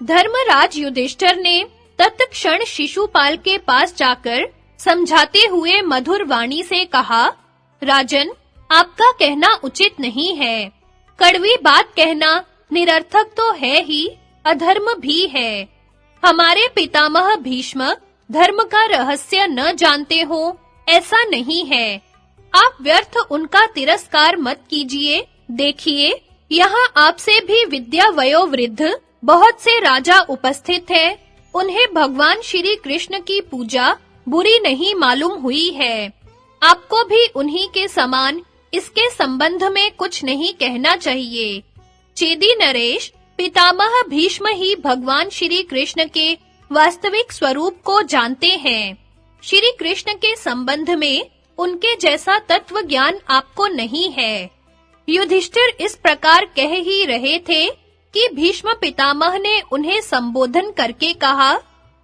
धर्मराज युधिष्ठिर ने तत्क्षण शिशुपाल के पास जाकर समझाते हुए मधुर वाणी से कहा, राजन, आपका कहना उचित नहीं है। कड़वी बात कहना निरर्थक तो है ही, अधर्म भी है। हमारे पितामह भीष्म धर्म का रहस्य न जानते हो, ऐसा नहीं है। आप व्यर्थ उनका तिरस्कार मत कीजिए। देखिए, यहाँ आपसे भी विद्या वयोवृद्ध बहुत से राजा उपस्थित हैं। उन्हें भगवान श्री कृष्ण की पूजा बुरी नहीं मालूम हुई है। आपको भी उन्हीं के समान इसके संबंध में कुछ नहीं कहना चाहिए। चेदी नरेश, पितामह भीष्म ही भगवान श्री कृष्ण के वास्तविक स्वरूप को जानते हैं। श्री कृष्ण के संबंध में उनके जैसा तत्व ज्ञान आपको नहीं है। युधिष्ठिर इस प्रकार कह ही रहे थे कि भीष्म पितामह ने उन्हें संबोधन करके कहा,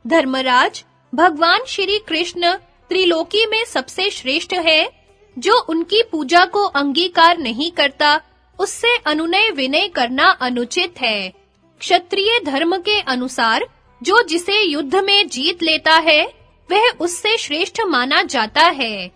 धर्मराज, भगवान श्री कृष्ण त्रिलोकी में सबसे श्रेष्ठ है। जो उनकी पूजा को अंगीकार नहीं करता, उससे अनुनय विनय करना अनुचित है। क्षत्रिय धर्म के अनुसार जो जिसे युद्ध में जीत लेता है, वह उससे श्रेष्ठ माना जाता है।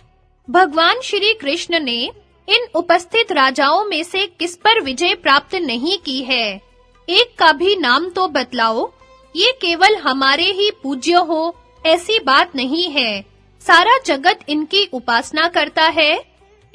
भगवान श्री कृष्ण ने इन उपस्थित राजाओं में से किस पर विजय प्राप्त नहीं की है? एक का भी नाम तो बतलाओ। ये केवल हमारे ही पूज्य हो, ऐसी बात नहीं है। सारा जगत इनकी उपासना करता है।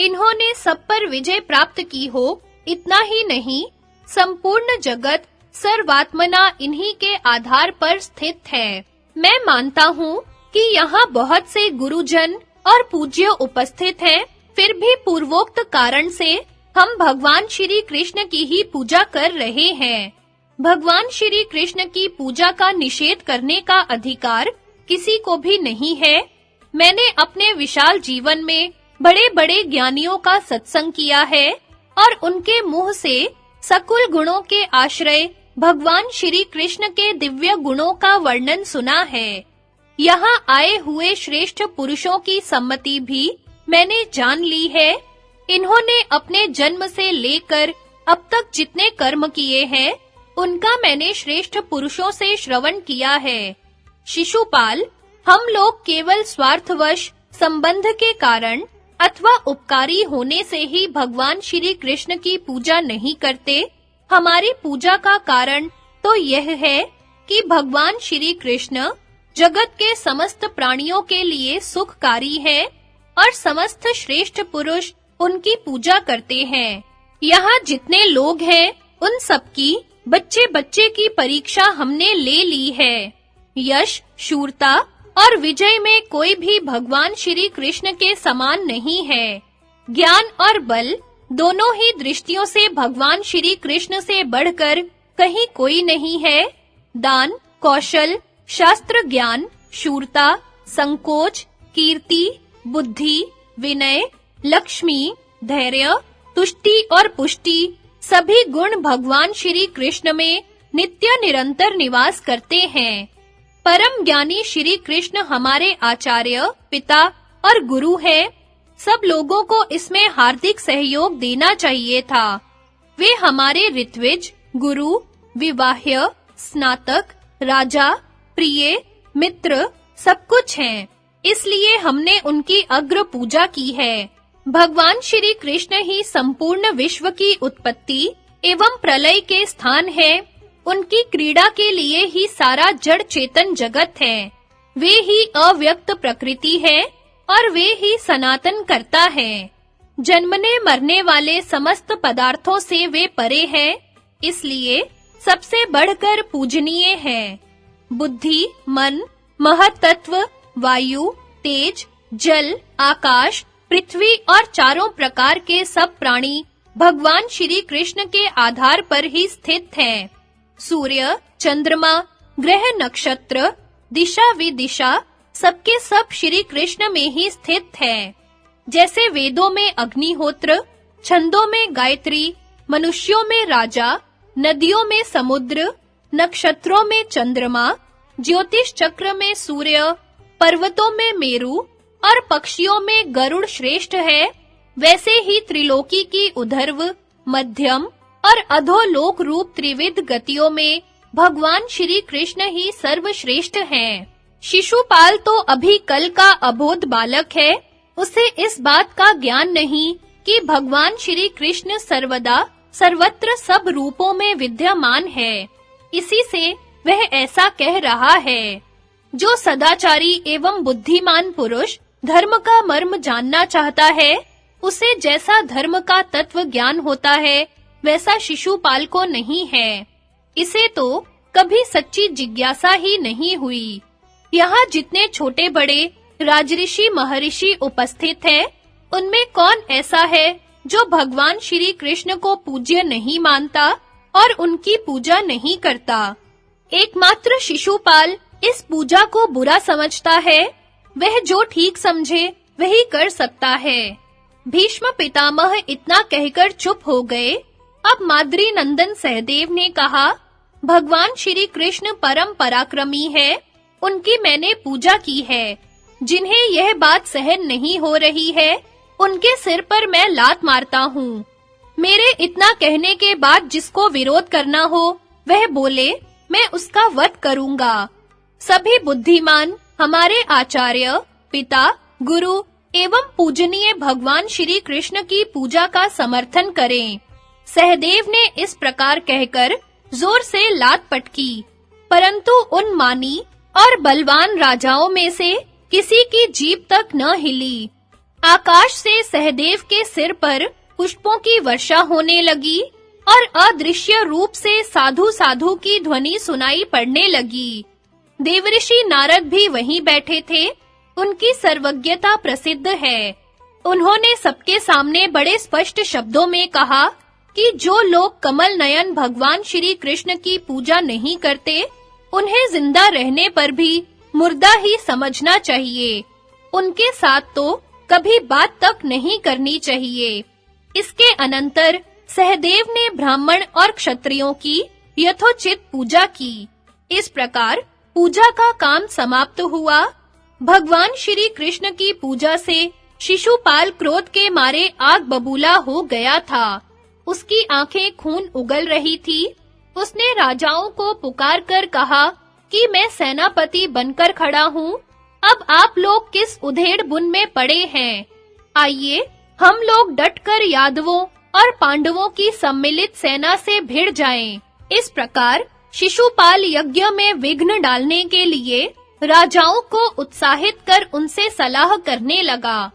इन्होंने सब पर विजय प्राप्त की हो, इतना ही नहीं, संपूर्ण जगत सर्वात्मना इन्हीं के आधार पर स्थित है। मैं मानता हूँ कि यहाँ बहुत से गुरुजन और पूज्य उपस्थित हैं, फिर भी पूर्वोक्त कारण से हम भगवान श्री कृष्ण की ही पूजा कर रहे हैं। भगवान श्री कृष्ण की पूजा का निषेध करने का अधिकार किसी को भी नहीं है। मैंने अपने विशाल जीवन में बड़े-बड़े ज्ञानियों का सत्संग किया है और उनके मुंह से सकुल गुणों के आश्रय भगवान श्री कृष्ण के दिव्य गुणों का वर्णन सुना है। यहाँ आए हुए श्रेष्ठ पुरुषों की सम्मति भी मैंने जान ली है। इन्होंने अपने जन्म से लेकर अब तक जितने कर्म किए हैं, उनका मैंने श्रेष्ठ पुरुषों से श्रवण किया है। शिशुपाल, हम लोग केवल स्वार्थवश संबंध के कारण अथवा उपकारी होने से ही भगवान श्री कृष्ण की पूजा नहीं करते। हमारी पूजा का कारण तो यह है कि भगवान श्री कृष्ण जगत के समस्त प्राणियों के लिए सुखकारी है और समस्त श्रेष्ठ पुरुष उनकी पूजा करते हैं। यहाँ जितने लोग हैं, उन सबकी बच्चे-बच्चे की परीक्षा हमने ले ली है। यश, शूरता और विजय में कोई भी भगवान श्री कृष्ण के समान नहीं है। ज्ञान और बल दोनों ही दृष्टियों से भगवान श्री कृष्ण से बढ़कर कहीं कोई नहीं है। दान, कौशल, शास्त्र ज्ञान, शूरता, संकोच, कीर्ति, बुद्धि, विनय, लक्ष्मी, धैर्य, तुष्टि और पुष्टि सभी गुण भगवान श्री कृष्ण में नित्य निरंतर निवास करते हैं। परम ज्ञानी श्री कृष्ण हमारे आचार्य, पिता और गुरु हैं। सब लोगों को इसमें हार्दिक सहयोग देना चाहिए था। वे हमारे ऋत्विज, गुरु, विवाह्य, स्नातक, राजा, प्रिय, मित्र सब कुछ हैं। इसलिए हमने उनकी अग्र पूजा की है। भगवान श्री कृष्ण ही संपूर्ण विश्व की उत्पत्ति एवं प्रलय के स्थान है। उनकी क्रीड़ा के लिए ही सारा जड़ चेतन जगत है। वे ही अव्यक्त प्रकृति है और वे ही सनातन करता है। जन्मने मरने वाले समस्त पदार्थों से वे परे हैं, इसलिए सबसे बढ़कर पूजनीय है। बुद्धि, मन, महत्त्व, वायु, तेज, जल, आकाश, पृथ्वी और चारों प्रकार के सब प्राणी भगवान श्री कृष्ण के आधार पर ही स्थित हैं। सूर्य, चंद्रमा, ग्रह, नक्षत्र, दिशा विदिशा सबके सब श्री कृष्ण में ही स्थित है। जैसे वेदों में अग्निहोत्र, छंदों में गायत्री, मनुष्यों में राजा, नदियों में समुद्र, नक्षत्रों में चंद्रमा, ज्योतिष चक्र में सूर्य, पर्वतों में मेरु और पक्षियों में गरुड़ श्रेष्ठ है, वैसे ही त्रिलोकी की उधर्व, मध्यम और अधोलोक रूप त्रिविध गतियों में भगवान श्री कृष्ण ही सर्वश्रेष्ठ हैं। शिशुपाल तो अभी कल का अबोध बालक है, उसे इस बात का ज्ञान नहीं कि भगवान श्री कृष्ण सर्वदा सर्वत्र सब रूपों में विद्यमान है। इसी से वह ऐसा कह रहा है। जो सदाचारी एवं बुद्धिमान पुरुष धर्म का मर्म जानना चाहता है, उसे जैसा धर्म का तत्व ज्ञान होता है, वैसा शिशुपाल को नहीं है। इसे तो कभी सच्ची जिज्ञासा ही नहीं हुई। यहाँ जितने छोटे बड़े राजऋषि महर्षि उपस्थित हैं, उनमें कौन ऐसा है जो भगवान श्री कृष्ण को पूज्य नहीं मानता और उनकी पूजा नहीं करता? एकमात्र शिशुपाल इस पूजा को बुरा समझता है। वह जो ठीक समझे वही कर सकता है। भीष्म पितामह इतना कहकर चुप हो गए। अब माद्री नंदन सहदेव ने कहा, भगवान श्री कृष्ण परम पराक्रमी है, उनकी मैंने पूजा की है। जिन्हें यह बात सहन नहीं हो रही है, उनके सिर पर मैं लात मारता हूँ। मेरे इतना कहने के बाद जिसको विरोध करना हो, वह बोले, मैं उसका वध करूँगा। सभी बुद्धिमान हमारे आचार्य, पिता, गुरु एवं पूजनीय भगवान श्री कृष्ण की पूजा का समर्थन करें। सहदेव ने इस प्रकार कहकर जोर से लात पटकी, परंतु उन मानी और बलवान राजाओं में से किसी की जीभ तक न हिली। आकाश से सहदेव के सिर पर पुष्पों की वर्षा होने लगी और अदृश्य रूप से साधु साधु की ध्वनि सुनाई पड़ने लगी। देवऋषि नारद भी वहीं बैठे थे। उनकी सर्वज्ञता प्रसिद्ध है। उन्होंने सबके सामने बड़े स्पष्ट शब्दों में कहा कि जो लोग कमल नयन भगवान श्री कृष्ण की पूजा नहीं करते, उन्हें जिंदा रहने पर भी मुर्दा ही समझना चाहिए। उनके साथ तो कभी बात तक नहीं करनी चाहिए। इसके अनंतर सहदेव ने ब्राह्मण और क्षत्रियों की यथोचित पूजा की। इस प्रकार पूजा का काम समाप्त हुआ। भगवान श्री कृष्ण की पूजा से शिशुपाल क्रोध के मारे आग बबूला हो गया था। उसकी आंखें खून उगल रही थी। उसने राजाओं को पुकार कर कहा कि मैं सेनापति बनकर खड़ा हूँ। अब आप लोग किस उधेड़ बुन में पड़े हैं? आइए हम लोग डटकर यादवों और पांडवों की सम्मिलित सेना से भिड़ जाएं। इस प्रकार शिशुपाल यज्ञ में विघ्न डालने के लिए राजाओं को उत्साहित कर उनसे सलाह करने लगा।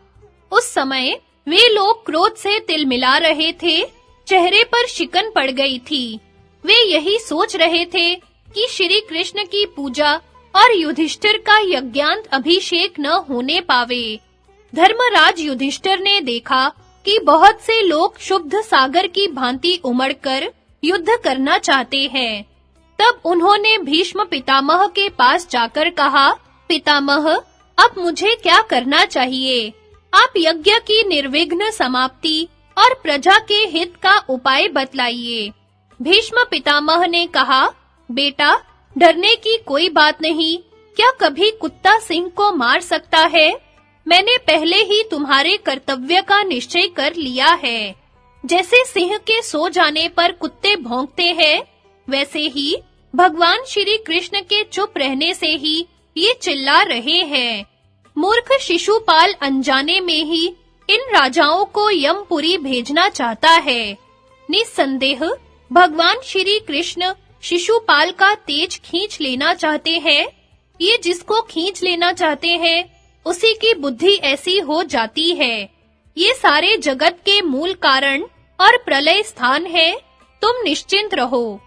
उस समय वे लोग क्रोध से तिलमिला रहे थे। चेहरे पर शिकन पड़ गई थी। वे यही सोच रहे थे कि श्री कृष्ण की पूजा और युधिष्ठिर का यज्ञांत अभिषेक न होने पावे। धर्मराज युधिष्ठिर ने देखा कि बहुत से लोग क्षुब्ध सागर की भांति उमड़कर युद्ध करना चाहते हैं। तब उन्होंने भीष्म पितामह के पास जाकर कहा, पितामह, अब मुझे क्या करना चाहिए? आप यज्ञ की निर्विघ्न समाप्ति और प्रजा के हित का उपाय बतलाइए। भीष्म पितामह ने कहा, बेटा, डरने की कोई बात नहीं। क्या कभी कुत्ता सिंह को मार सकता है? मैंने पहले ही तुम्हारे कर्तव्य का निश्चय कर लिया है। जैसे सिंह के सो जाने पर कुत्ते भौंकते हैं, वैसे ही भगवान श्री कृष्ण के चुप रहने से ही ये चिल्ला रहे हैं। मूर्ख शिशुपाल अनजाने में ही इन राजाओं को यमपुरी भेजना चाहता है। निस्संदेह भगवान श्री कृष्ण शिशुपाल का तेज खींच लेना चाहते हैं। ये जिसको खींच लेना चाहते हैं, उसी की बुद्धि ऐसी हो जाती है। ये सारे जगत के मूल कारण और प्रलय स्थान है। तुम निश्चिंत रहो।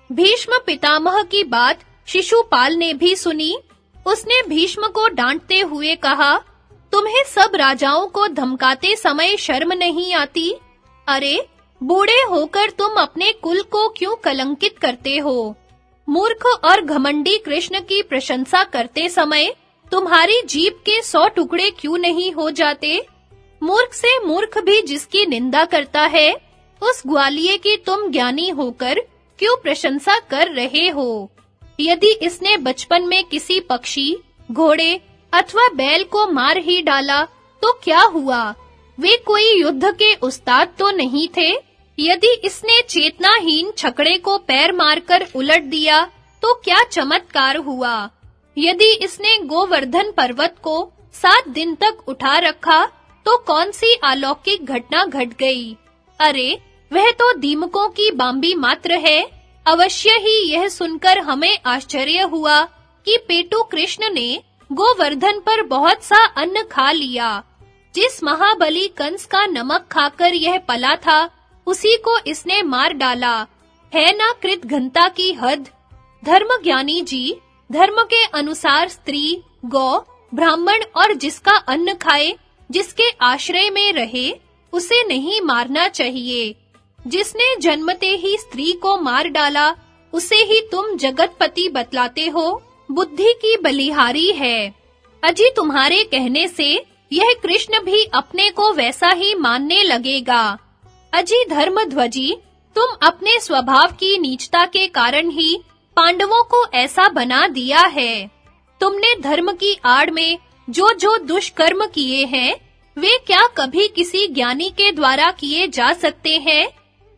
भीष्म पितामह की बात शिशुपाल ने भी सुनी। उसने भीष्म को डांटते हुए कहा, तुम्हें सब राजाओं को धमकाते समय शर्म नहीं आती? अरे, बूढ़े होकर तुम अपने कुल को क्यों कलंकित करते हो? मूर्ख और घमंडी कृष्ण की प्रशंसा करते समय तुम्हारी जीभ के 100 टुकड़े क्यों नहीं हो जाते? मूर्ख से मूर्ख भी जिसकी निंदा करता है, उस ग्वालिये की तुम ज्ञानी होकर क्यों प्रशंसा कर रहे हो? यदि इसने बचपन में किसी पक्षी, घोड़े अथवा बैल को मार ही डाला तो क्या हुआ? वे कोई युद्ध के उस्ताद तो नहीं थे। यदि इसने चेतनाहीन छकड़े को पैर मारकर उलट दिया तो क्या चमत्कार हुआ। यदि इसने गोवर्धन पर्वत को 7 दिन तक उठा रखा तो कौन सी अलौकिक घटना घट गई। अरे वह तो दीमकों की बांबी मात्र है। अवश्य ही यह सुनकर हमें आश्चर्य हुआ कि पेटू कृष्ण ने गोवर्धन पर बहुत सा अन्न खा लिया। जिस महाबली कंस का नमक खाकर यह पला था उसी को इसने मार डाला। है ना कृत घनता की हद। धर्मज्ञानी जी, धर्म के अनुसार स्त्री, गौ, ब्राह्मण और जिसका अन्न खाए, जिसके आश्रय में रहे, उसे नहीं मारना चाहिए। जिसने जन्मते ही स्त्री को मार डाला उसे ही तुम जगतपति बतलाते हो। बुद्धि की बलिहारी है। अजी तुम्हारे कहने से यह कृष्ण भी अपने को वैसा ही मानने लगेगा। अजी धर्मध्वजी, तुम अपने स्वभाव की नीचता के कारण ही पांडवों को ऐसा बना दिया है। तुमने धर्म की आड़ में जो दुष्कर्म किए हैं, वे क्या कभी किसी ज्ञानी के द्वारा किए जा सकते हैं?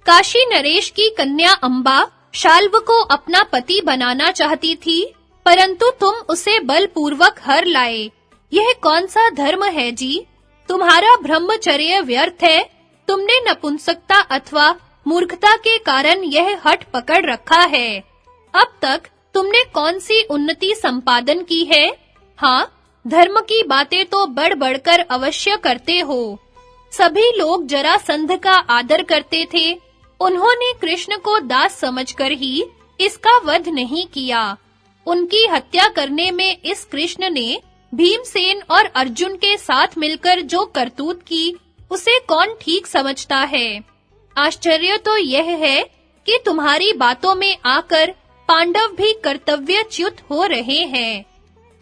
काशी नरेश की कन्या अंबा शाल्व को अपना पति बनाना चाहती थी, परंतु तुम उसे बलपूर्वक हर लाए। यह कौन सा धर्म है जी? तुम्हारा ब्रह्मचर्य व्यर्थ है। तुमने नपुंसकता अथवा मूर्खता के कारण यह हठ पकड़ रखा है। अब तक तुमने कौन सी उन्नति संपादन की है? हाँ, धर्म की बातें तो बढ़-बढ़कर अवश्य करते हो। सभी लोग जरासंध का आदर करते थे। उन्होंने कृष्ण को दास समझकर ही इसका वध नहीं किया। उनकी हत्या करने में इस कृष्ण ने भीमसेन और अर्जुन के साथ मिलकर जो करतूत की, उसे कौन ठीक समझता है? आश्चर्य तो यह है कि तुम्हारी बातों में आकर पांडव भी कर्तव्यच्युत हो रहे हैं।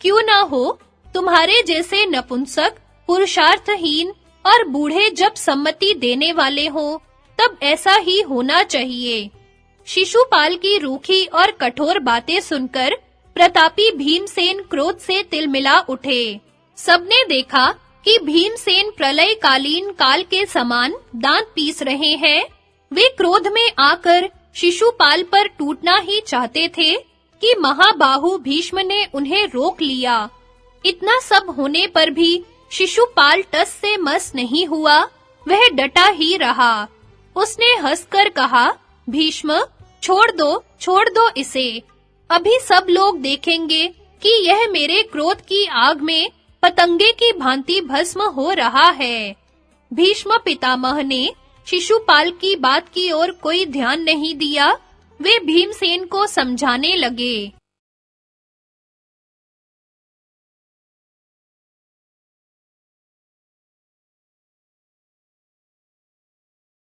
क्यों ना हो, तुम्हारे जैसे नपुंसक, पुरुषार्थहीन और बूढ़े जब सम्मति देने वाले हों, तब ऐसा ही होना चाहिए। शिशुपाल की रूखी और कठोर बातें सुनकर प्रतापी भीमसेन क्रोध से तिलमिला उठे। सबने देखा कि भीमसेन प्रलयकालीन काल के समान दांत पीस रहे हैं। वे क्रोध में आकर शिशुपाल पर टूटना ही चाहते थे कि महाबाहु भीष्म ने उन्हें रोक लिया। इतना सब होने पर भी शिशुपाल टस से मस नहीं हुआ, वह डटा ही रहा। उसने हंसकर कहा, भीष्म, छोड़ दो इसे। अभी सब लोग देखेंगे कि यह मेरे क्रोध की आग में पतंगे की भांति भस्म हो रहा है। भीष्म पितामह ने शिशुपाल की बात की ओर कोई ध्यान नहीं दिया। वे भीमसेन को समझाने लगे।